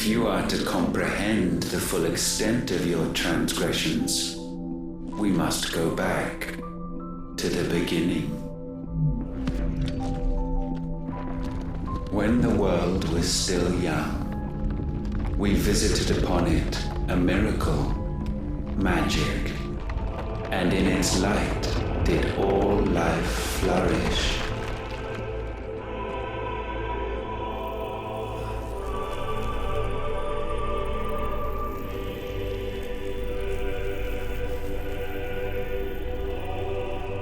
If you are to comprehend the full extent of your transgressions, we must go back to the beginning. When the world was still young, we visited upon it a miracle, magic, and in its light did all life flourish.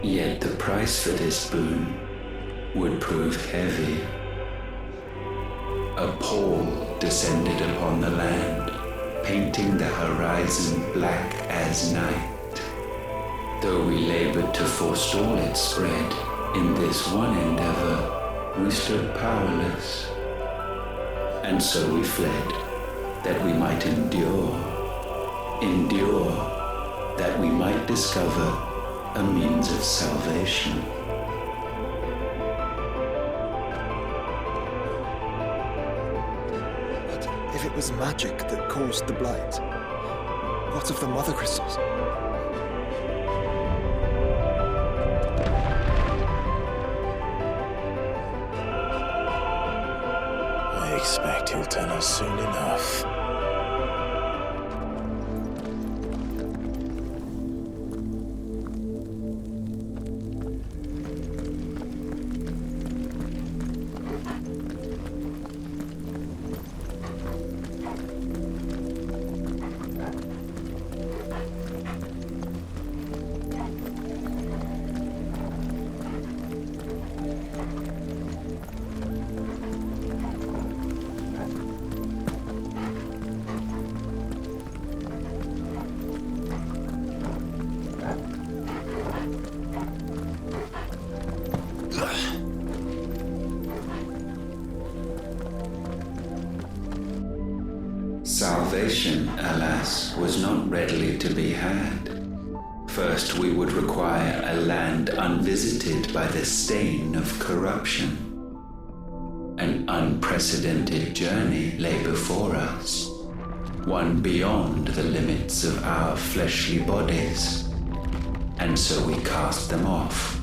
Yet the price for this boon would prove heavy. A pall descended upon the land, painting the horizon black as night. Though we labored to forestall its spread, in this one endeavor we stood powerless. And so we fled, that we might endure, that we might discover a means of salvation. But if it was magic that caused the blight, what of the mother crystals? I expect he'll tell us soon enough. Salvation, alas, was not readily to be had. First, we would require a land unvisited by the stain of corruption. An unprecedented journey lay before us, one beyond the limits of our fleshly bodies, and so we cast them off.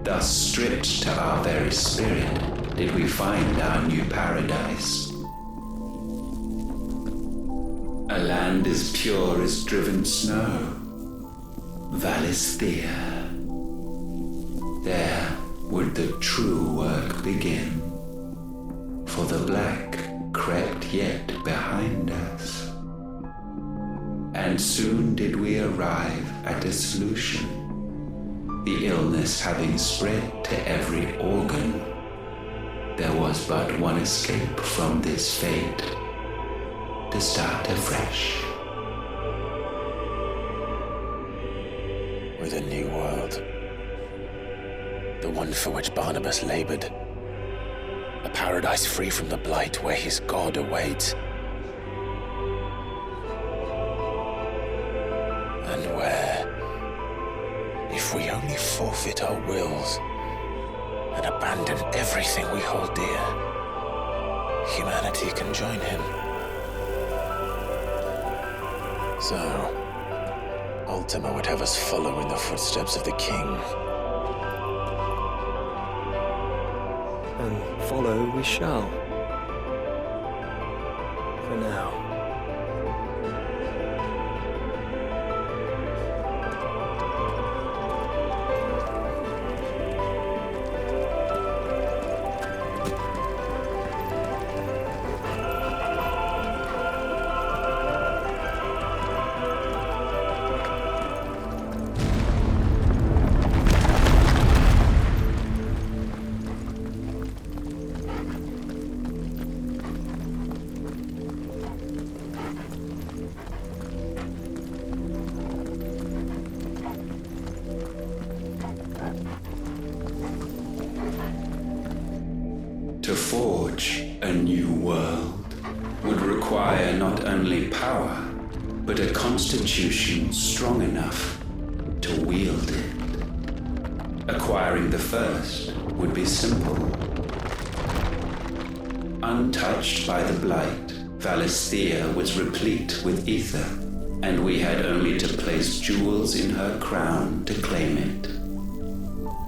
Thus, stripped to our very spirit, did we find our new paradise. A land as pure as driven snow, Valisthea. There would the true work begin, for the black crept yet behind us. And soon did we arrive at a solution, the illness having spread to every organ. There was but one escape from this fate, to start afresh. With a new world. The one for which Barnabas labored. A paradise free from the blight where his God awaits. And where, if we only forfeit our wills and abandon everything we hold dear, humanity can join him. So, Ultima would have us follow in the footsteps of the king. And follow we shall. For now. To forge a new world would require not only power, but a constitution strong enough to wield it. Acquiring the first would be simple. Untouched by the blight, Valisthea was replete with ether, and we had only to place jewels in her crown to claim it.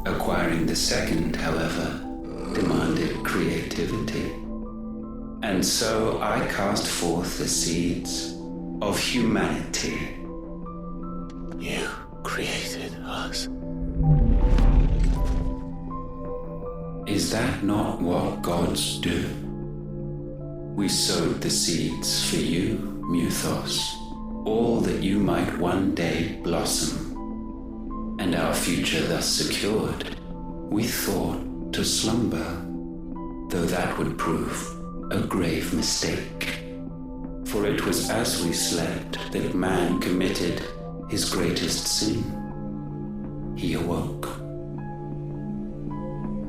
Acquiring the second, however, demanded creativity. And so I cast forth the seeds of humanity. You created us. Is that not what gods do? We sowed the seeds for you, Muthos, all that you might one day blossom. And our future thus secured, we thought to slumber, though that would prove a grave mistake. For it was as we slept that man committed his greatest sin. He awoke.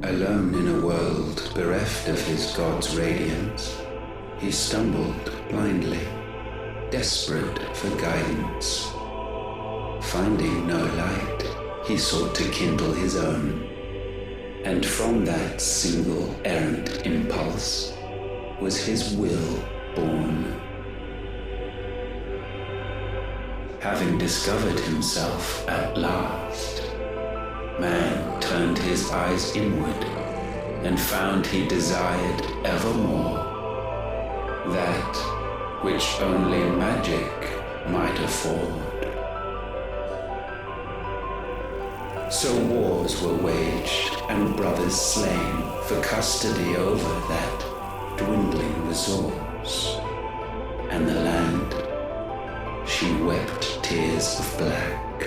Alone in a world bereft of his god's radiance, he stumbled blindly, desperate for guidance. Finding no light, he sought to kindle his own, and from that single errant impulse was his will born. Having discovered himself at last, man turned his eyes inward and found he desired evermore that which only magic might afford. So wars were waged and brothers slain for custody over that dwindling resource, and the land, she wept tears of black.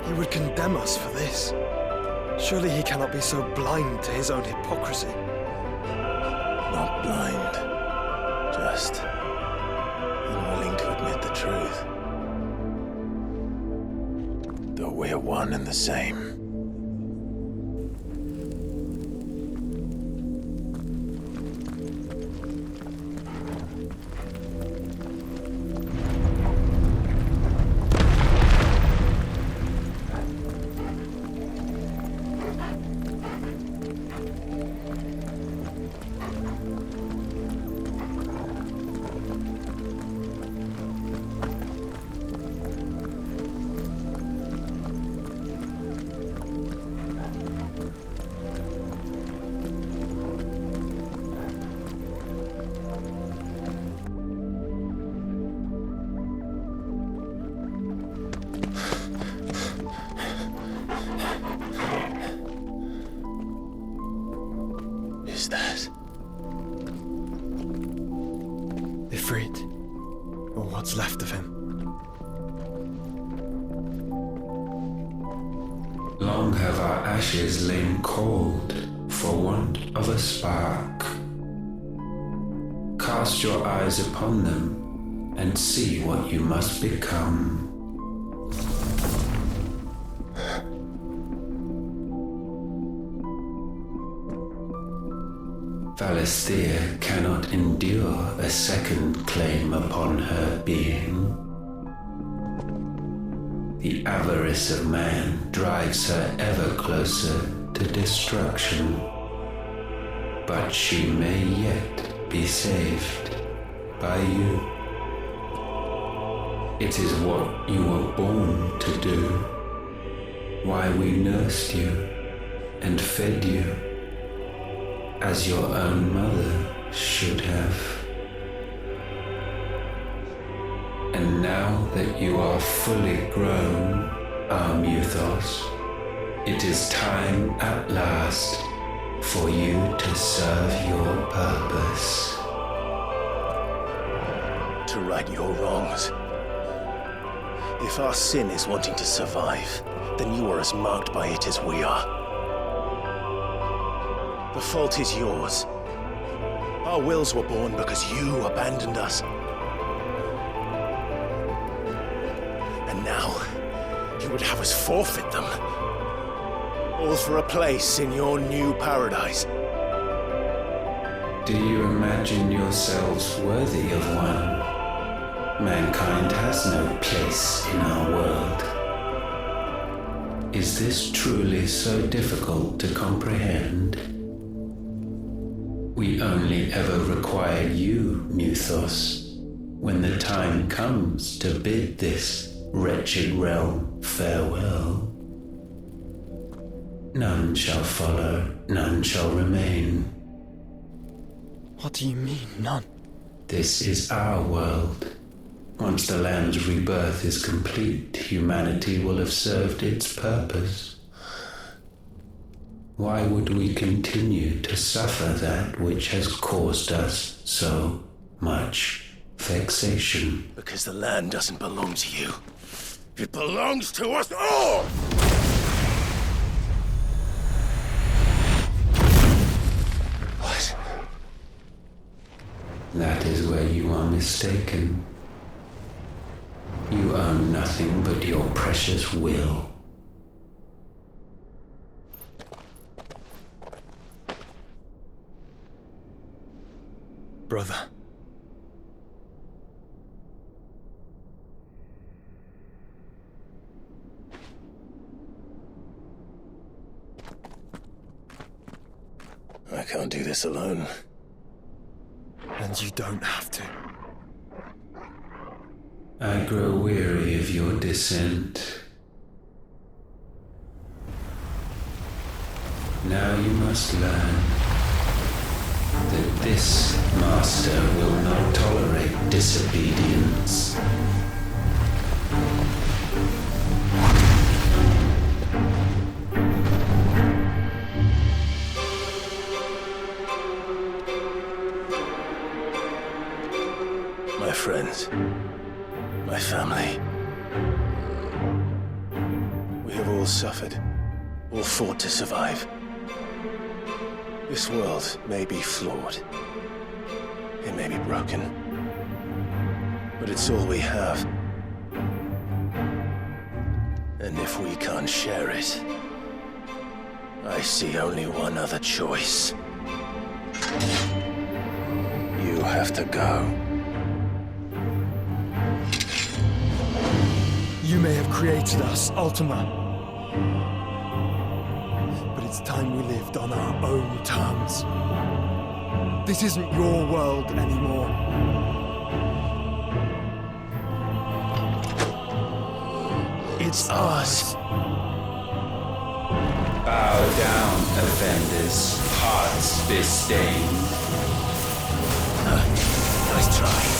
He would condemn us for this. Surely he cannot be so blind to his own hypocrisy. Not blind, just unwilling to admit the truth. Though we're one and the same. Is that? Ifrit, or what's left of him. Long have our ashes lain cold for want of a spark. Cast your eyes upon them and see what you must become. Valisthea cannot endure a second claim upon her being. The avarice of man drives her ever closer to destruction, but she may yet be saved by you. It is what you were born to do, why we nursed you and fed you as your own mother should have. And now that you are fully grown, our Muthos, it is time at last for you to serve your purpose. To right your wrongs. If our sin is wanting to survive, then you are as marked by it as we are. The fault is yours. Our wills were born because you abandoned us. And now, you would have us forfeit them. All for a place in your new paradise. Do you imagine yourselves worthy of one? Mankind has no place in our world. Is this truly so difficult to comprehend? We only ever require you, Muthos, when the time comes to bid this wretched realm farewell. None shall follow, none shall remain. What do you mean, none? This is our world. Once the land's rebirth is complete, humanity will have served its purpose. Why would we continue to suffer that which has caused us so much vexation? Because the land doesn't belong to you. It belongs to us all! What? That is where you are mistaken. You own nothing but your precious will. Brother. I can't do this alone. And you don't have to. I grow weary of your dissent. Now you must learn that this master will not tolerate disobedience. My friends, my family. We have all suffered, all fought to survive. This world may be flawed. It may be broken. But it's all we have. And if we can't share it, I see only one other choice. You have to go. You may have created us, Ultima. But it's time we lived on our own terms. This isn't your world anymore. It's ours. Bow down, offenders, hearts disdain. Nice try.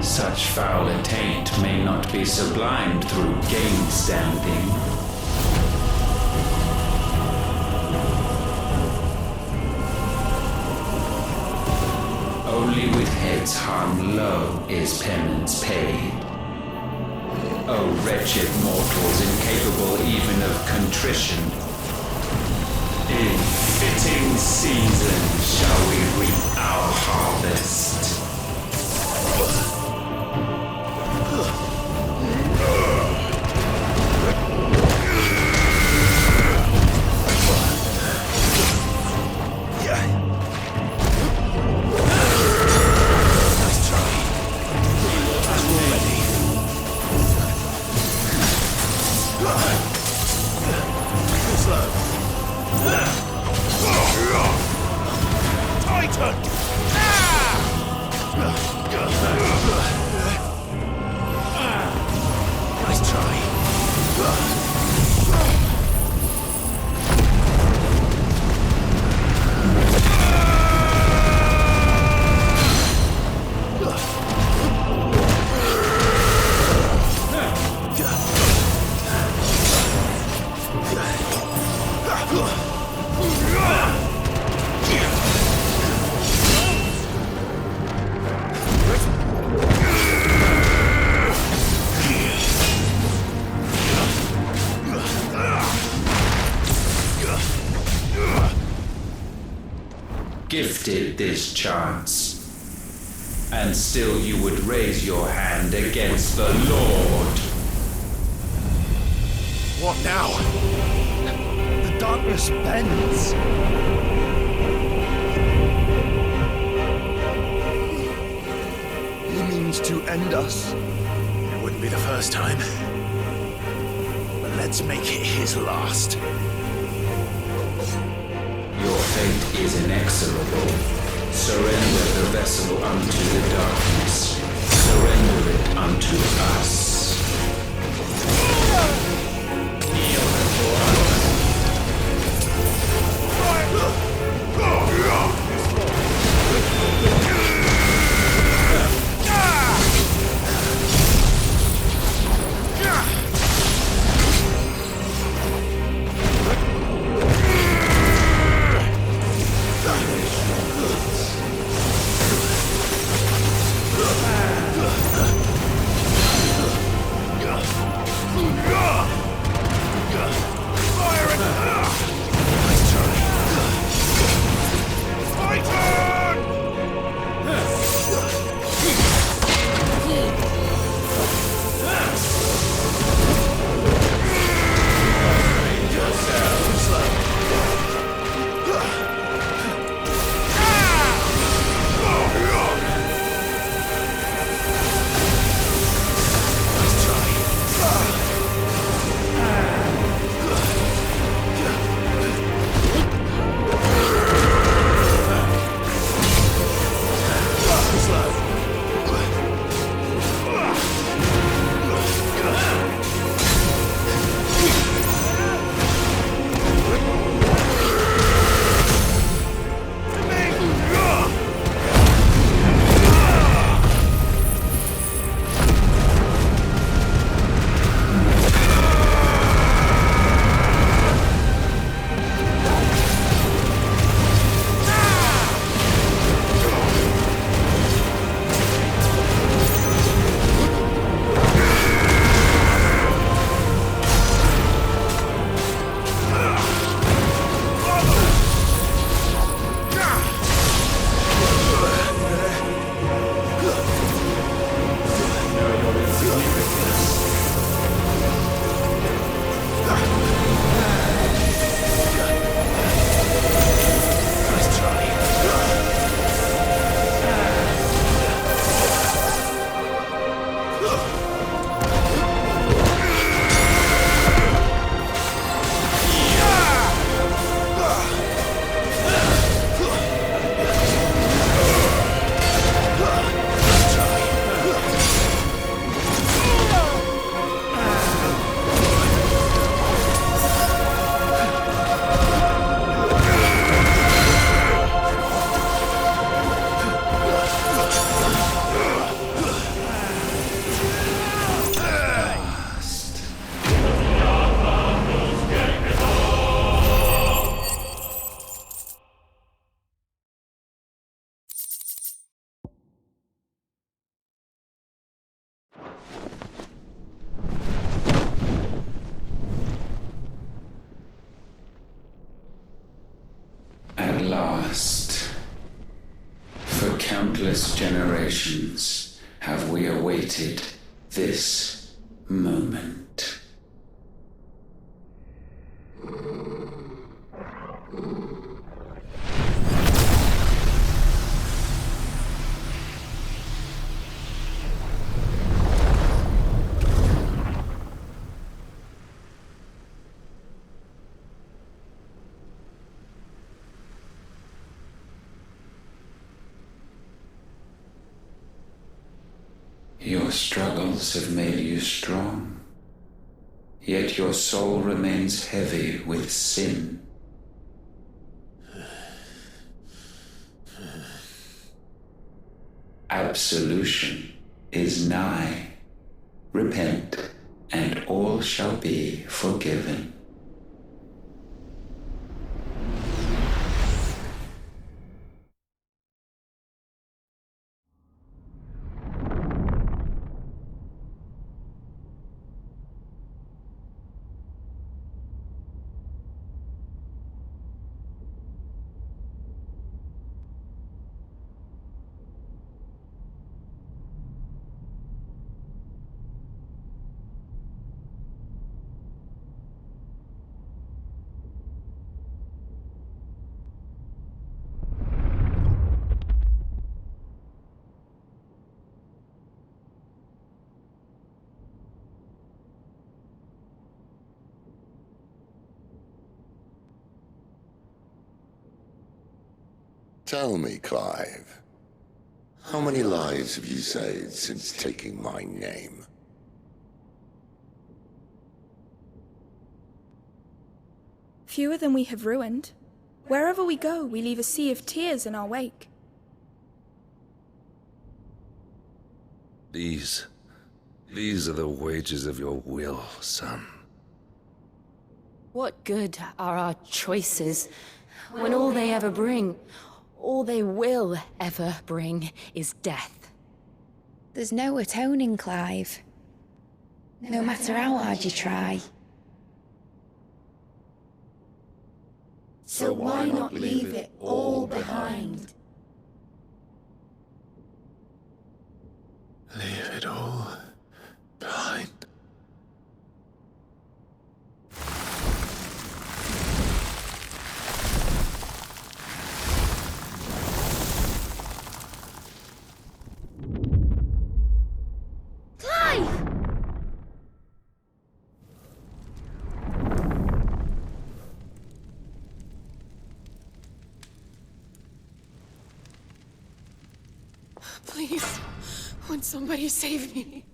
Such foul attaint may not be sublimed through gainstanding. Only with heads hung low is penance paid. O wretched mortals, incapable even of contrition, in fitting season shall we reap our harvest. Gifted this chance, and still you would raise your hand against the Lord. What now? The darkness bends. He means to end us. It wouldn't be the first time. But let's make it his last. Your fate is inexorable. Surrender the vessel unto the darkness. Surrender it unto us. Kneel before us. countless generations have we awaited this moment. Your struggles have made you strong, yet your soul remains heavy with sin. Absolution is nigh. Repent, and all shall be forgiven. Tell me, Clive, how many lives have you saved since taking my name? Fewer than we have ruined. Wherever we go, we leave a sea of tears in our wake. These are the wages of your will, son. What good are our choices when all they ever bring, all they will ever bring, is death? There's no atoning, Clive. No matter how hard you try. So why not leave it all behind? Leave it all behind. Please, won't somebody save me?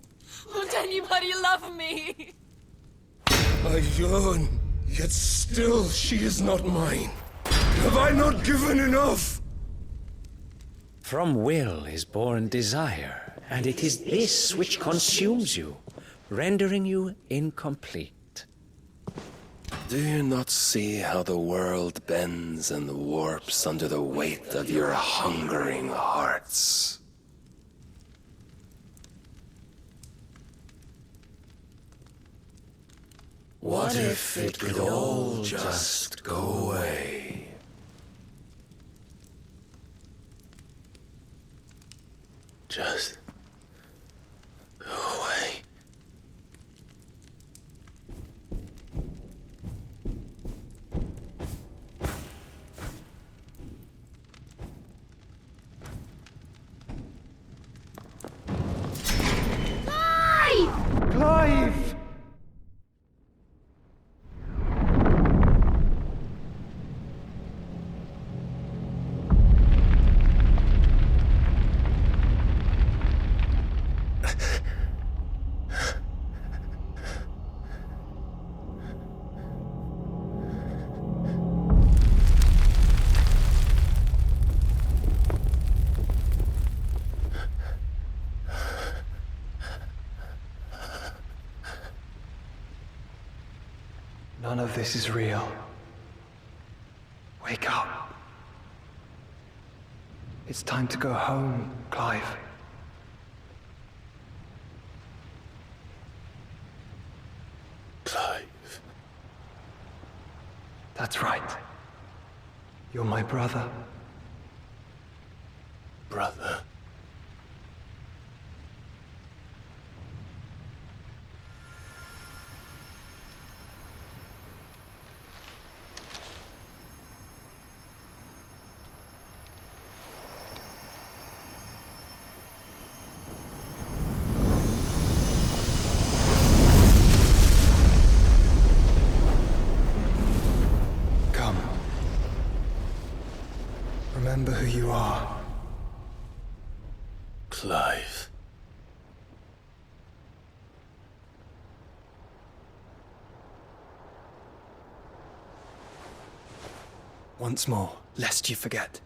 Won't anybody love me? I yearn, yet still she is not mine. Have I not given enough? From will is born desire, and it is this which consumes you, rendering you incomplete. Do you not see how the world bends and warps under the weight of your hungering hearts? What if it could all just go away? Just go away. Clive! None of this is real. Wake up. It's time to go home, Clive. Clive. That's right. You're my brother. Brother. remember who you are. Clive. Once more, lest you forget.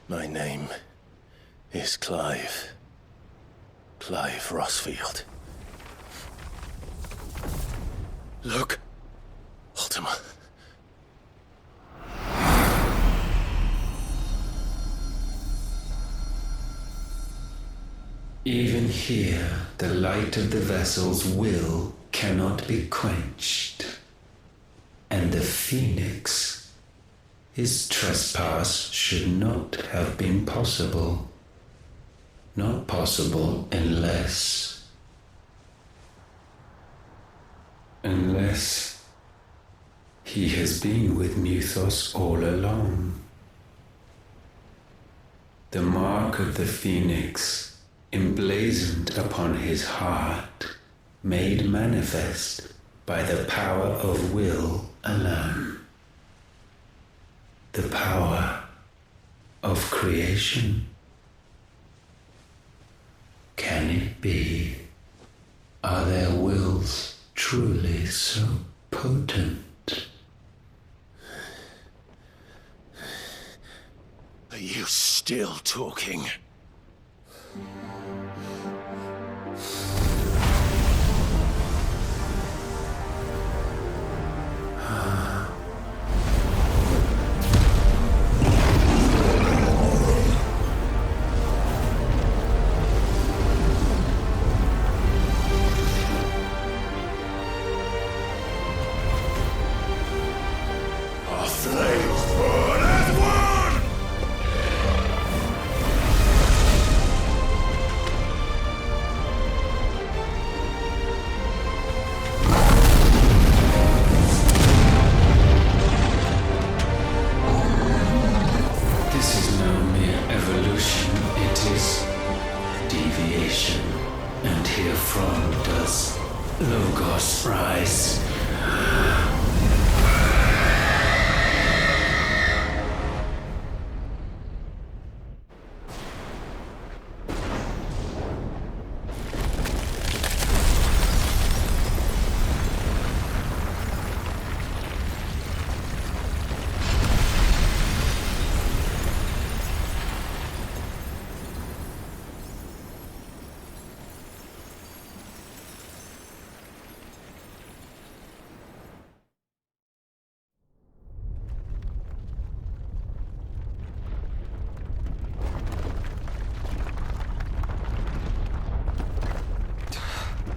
My name is Clive. Clive Rossfield. Look. Ultima. Even here, the light of the vessel's will cannot be quenched. And the Phoenix, his trespass should not have been possible. Not possible unless he has been with Muthos all along. The mark of the Phoenix, emblazoned upon his heart, made manifest by the power of will alone. The power of creation. Can it be? Are their wills truly so potent? Are you still talking?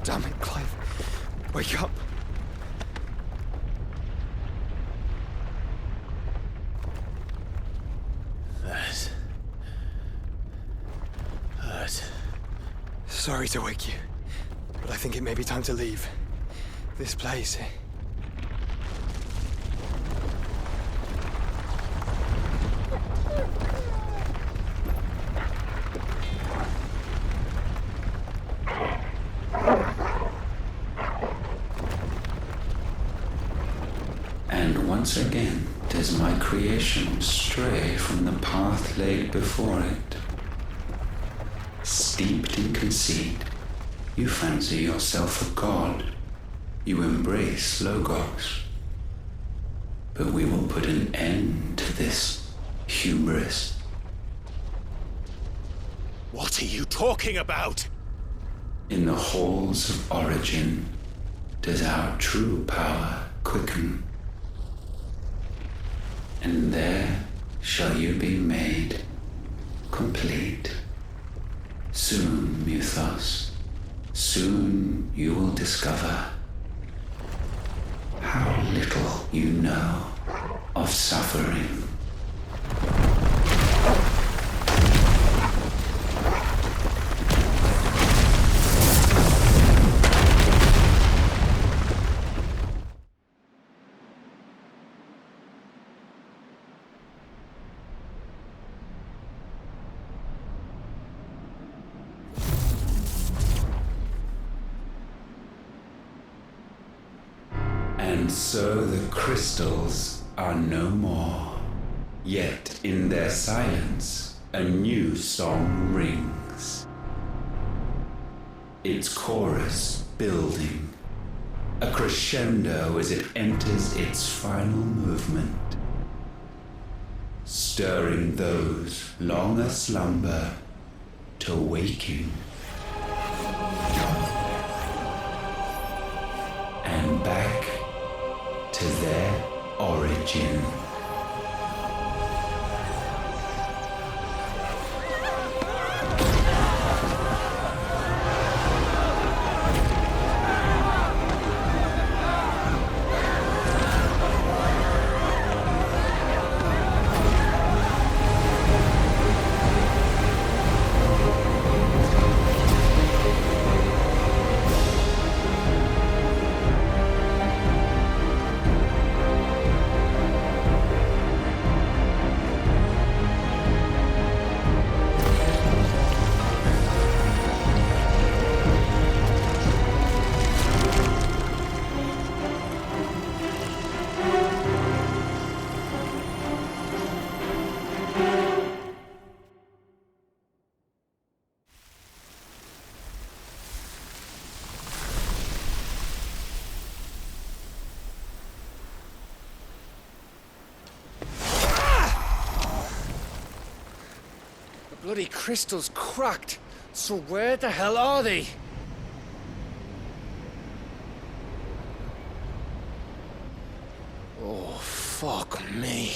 Damn it, Clive. Wake up. That hurt. Sorry to wake you, but I think it may be time to leave. This place. And once again does my creation stray from the path laid before it. Steeped in conceit, you fancy yourself a god. You embrace Logos. But we will put an end to this hubris. What are you talking about? In the halls of origin does our true power quicken. And there shall you be made complete. Soon, Muthos, soon you will discover how little you know of suffering. And so the crystals are no more. Yet in their silence, a new song rings. Its chorus building, a crescendo as it enters its final movement, stirring those long aslumber to waking. And back to their origin. Bloody crystal's cracked. So where the hell are they? Oh, fuck me.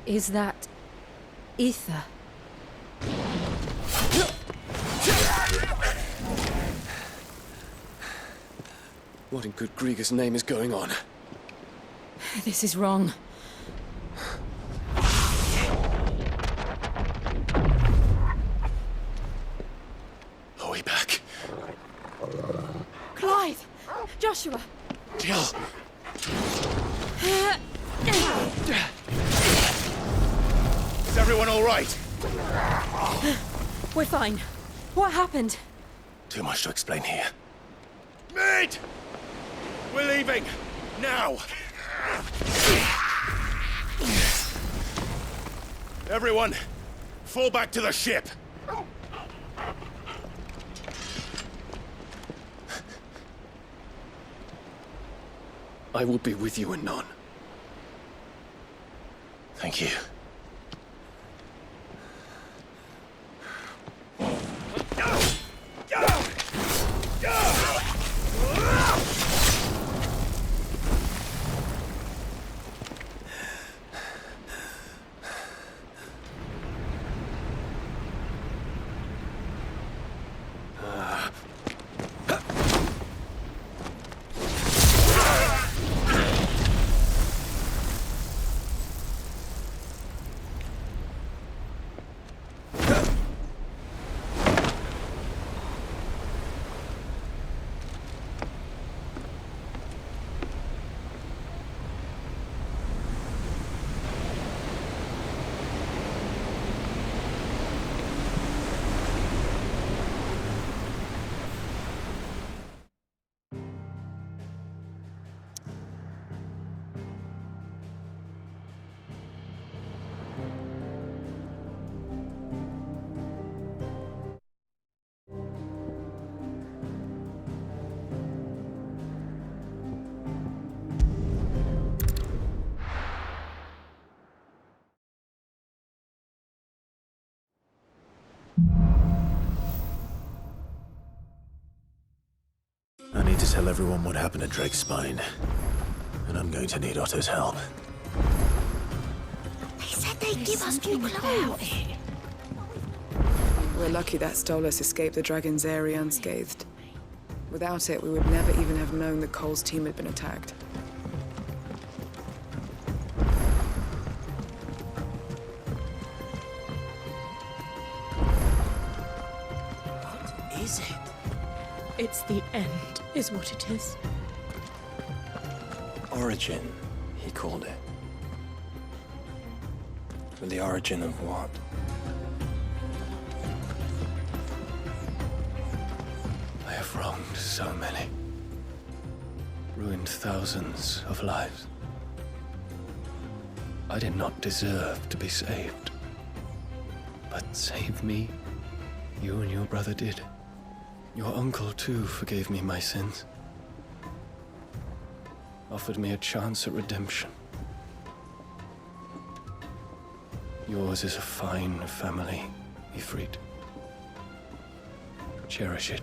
Is that ether? What in good Grieger's name is going on? This is wrong. Are we back? Clive! Joshua! Jill! Is everyone all right? We're fine. What happened? Too much to explain here. Mate! We're leaving! Now! Everyone, fall back to the ship! I will be with you anon. Thank you. I need to tell everyone what happened at Drake's Spine. And I'm going to need Otto's help. They said they'd give us new clothes. We're lucky that Stolas escaped the Dragon's area unscathed. Without it, we would never even have known that Cole's team had been attacked. What is it? It's the end, is what it is. Origin, he called it. But the origin of what? I've wronged so many. Ruined thousands of lives. I did not deserve to be saved. But save me, you and your brother did. Your uncle, too, forgave me my sins. Offered me a chance at redemption. Yours is a fine family, Ifrit. Cherish it.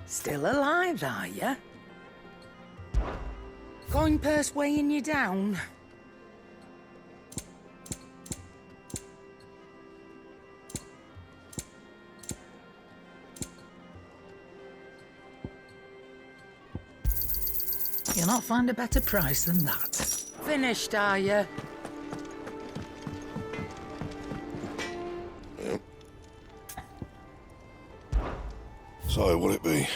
Still alive, are ya? Coin purse weighing you down? You'll not find a better price than that. Finished, are you? Yep. So, what'll it be?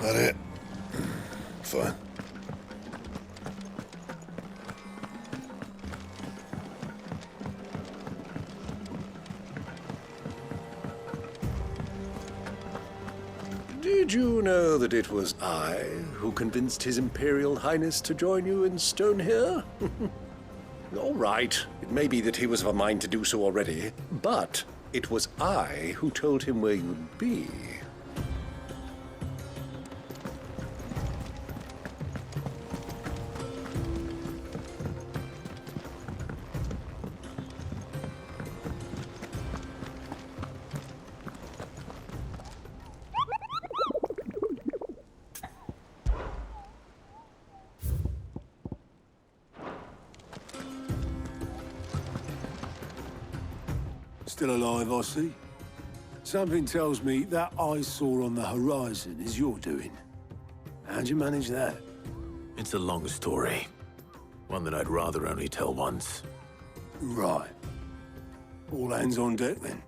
That it? Fine. Did you know that it was I who convinced His Imperial Highness to join you in stone here? All right, it may be that he was of a mind to do so already, but it was I who told him where you'd be. Still alive, I see. Something tells me that eyesore on the horizon is your doing. How'd you manage that? It's a long story. One that I'd rather only tell once. Right. All hands on deck, then.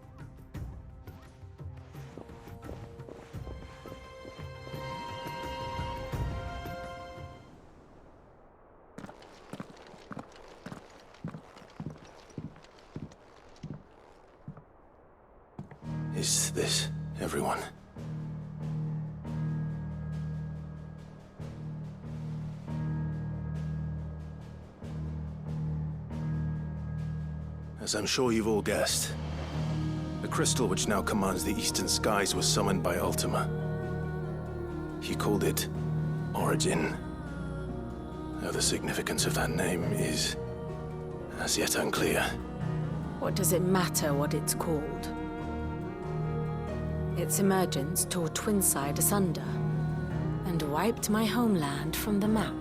Is this everyone? As I'm sure you've all guessed, the crystal which now commands the eastern skies was summoned by Ultima. He called it Origin. Though the significance of that name is as yet unclear. What does it matter what it's called? Its emergence tore Twinside asunder and wiped my homeland from the map.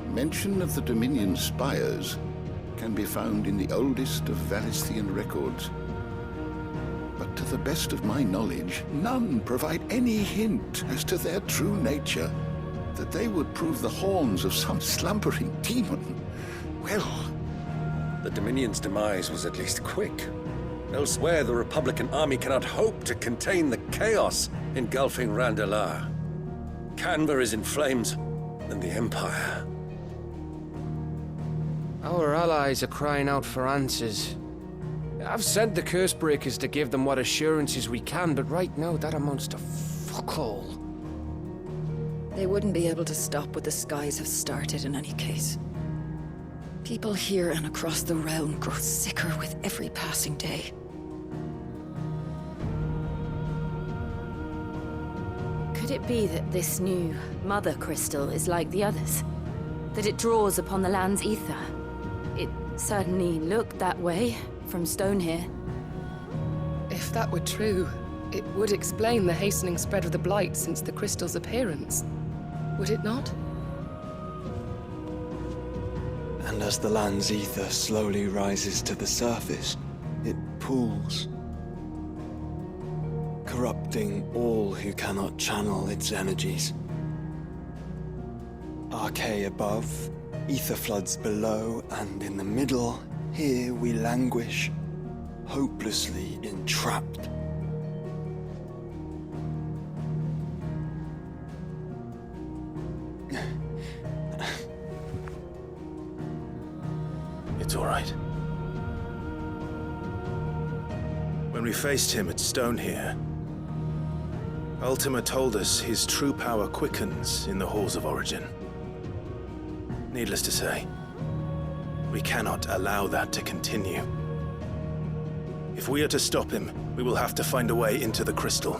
Mention of the Dominion spires can be found in the oldest of Valisthian records. But to the best of my knowledge, none provide any hint as to their true nature. That they would prove the horns of some slumbering demon. Well, the Dominion's demise was at least quick. Elsewhere, the Republican army cannot hope to contain the chaos engulfing Randalar. Canva is in flames, and the Empire. Our allies are crying out for answers. I've sent the Cursebreakers to give them what assurances we can, but right now that amounts to fuck all. They wouldn't be able to stop what the skies have started in any case. People here and across the realm grow sicker with every passing day. Could it be that this new Mother Crystal is like the others? That it draws upon the land's ether? It certainly looked that way from stone here. If that were true, it would explain the hastening spread of the Blight since the crystal's appearance. Would it not? And as the land's ether slowly rises to the surface, it pools, corrupting all who cannot channel its energies. Arche above, Ether floods below, and in the middle, here we languish, hopelessly entrapped. It's all right. When we faced him at Stone here, Ultima told us his true power quickens in the Halls of Origin. Needless to say, we cannot allow that to continue. If we are to stop him, we will have to find a way into the crystal.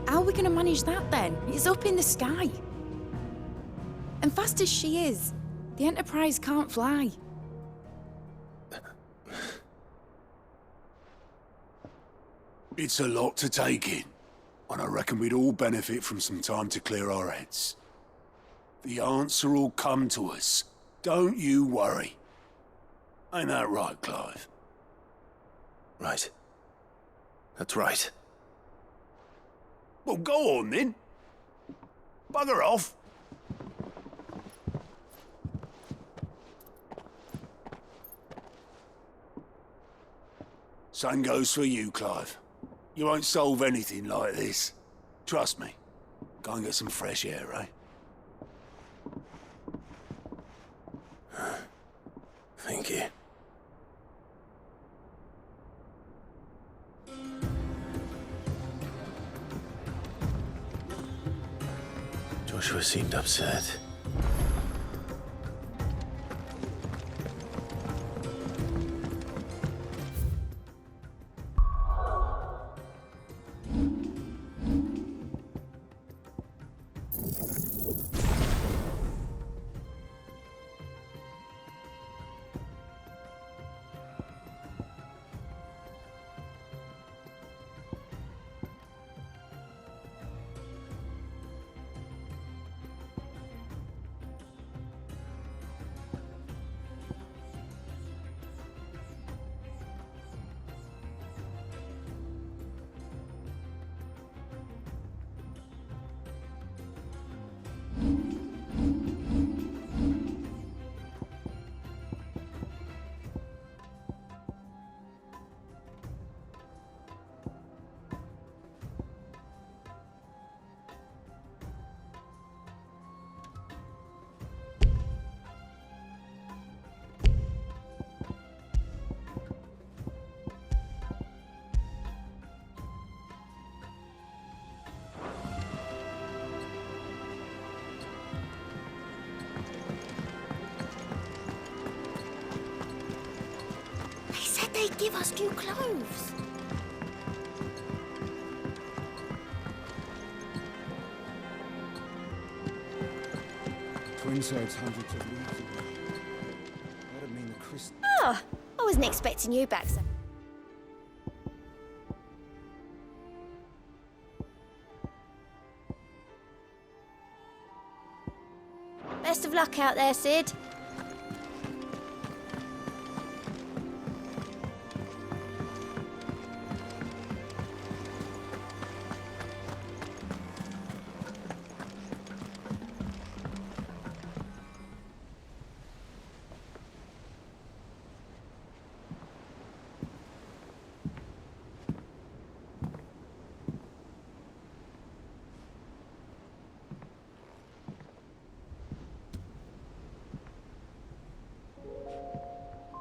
How are we going to manage that then? It's up in the sky. And fast as she is, the Enterprise can't fly. It's a lot to take in, and I reckon we'd all benefit from some time to clear our heads. The answer will come to us. Don't you worry. Ain't that right, Clive? Right. That's right. Well, go on then. Bugger off. Same goes for you, Clive. You won't solve anything like this. Trust me. Go and get some fresh air, eh? Thank you. Joshua seemed upset. They give us new clothes. Twin said hundreds of leagues away. That'd mean the crystal. Oh, I wasn't expecting you back, sir. Best of luck out there, Sid.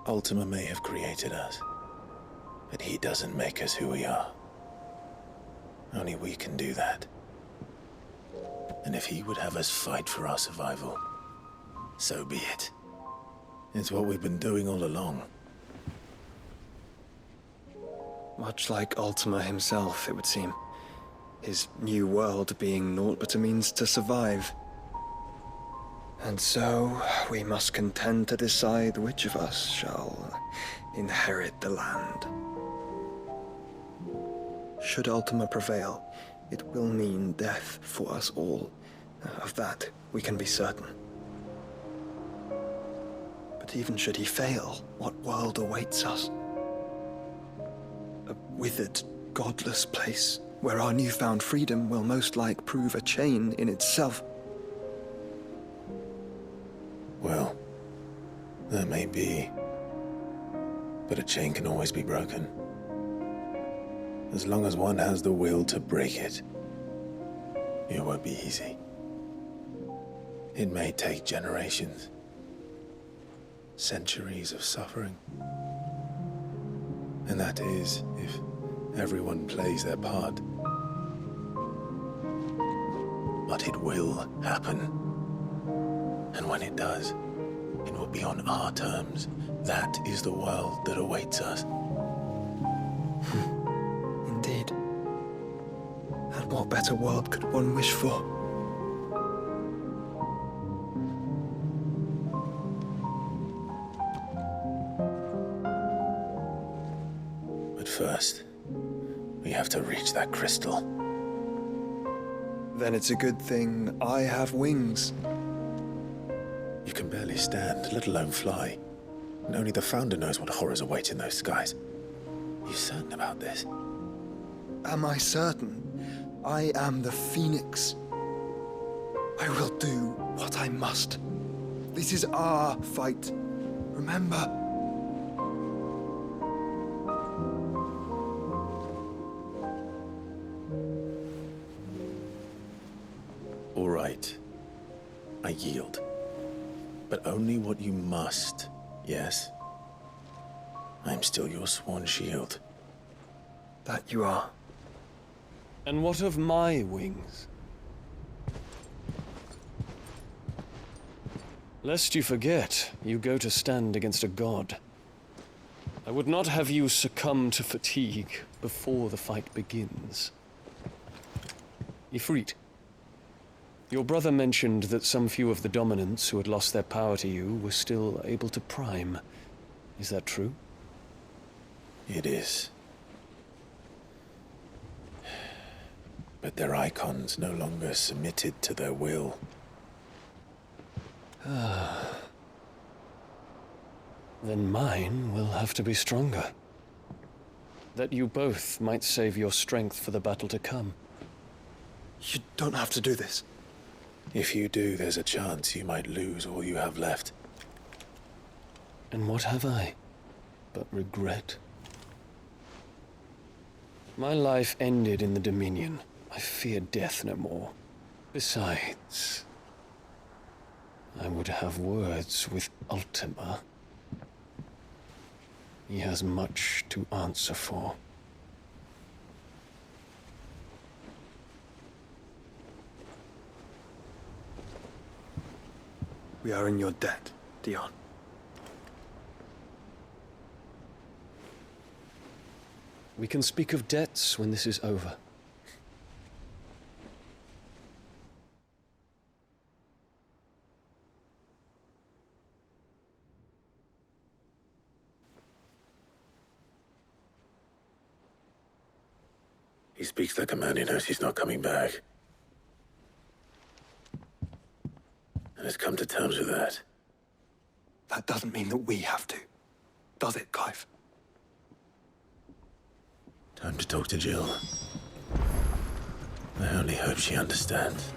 Ultima may have created us, but he doesn't make us who we are. Only we can do that. And if he would have us fight for our survival, so be it. It's what we've been doing all along. Much like Ultima himself, it would seem. His new world being naught but a means to survive. And so, we must contend to decide which of us shall inherit the land. Should Ultima prevail, it will mean death for us all. Of that, we can be certain. But even should he fail, what world awaits us? A withered, godless place, where our newfound freedom will most like prove a chain in itself. Well, that may be. But a chain can always be broken. As long as one has the will to break it, it won't be easy. It may take generations, centuries of suffering. And that is, if everyone plays their part. But it will happen. And when it does, it will be on our terms. That is the world that awaits us. Indeed. And what better world could one wish for? But first, we have to reach that crystal. Then it's a good thing I have wings. You can barely stand, let alone fly. And only the Founder knows what horrors await in those skies. Are you certain about this? Am I certain? I am the Phoenix. I will do what I must. This is our fight. Remember? All right. I yield. But only what you must, yes? I'm still your sworn shield. That you are. And what of my wings? Lest you forget, you go to stand against a god. I would not have you succumb to fatigue before the fight begins. Ifrit, your brother mentioned that some few of the dominants who had lost their power to you were still able to prime. Is that true? It is. But their icons no longer submitted to their will. Then mine will have to be stronger. That you both might save your strength for the battle to come. You don't have to do this. If you do, there's a chance you might lose all you have left. And what have I but regret? My life ended in the Dominion. I fear death no more. Besides, I would have words with Ultima. He has much to answer for. We are in your debt, Dion. We can speak of debts when this is over. He speaks like a man who knows he's not coming back. And has come to terms with that. That doesn't mean that we have to, does it, Clive? Time to talk to Jill. I only hope she understands.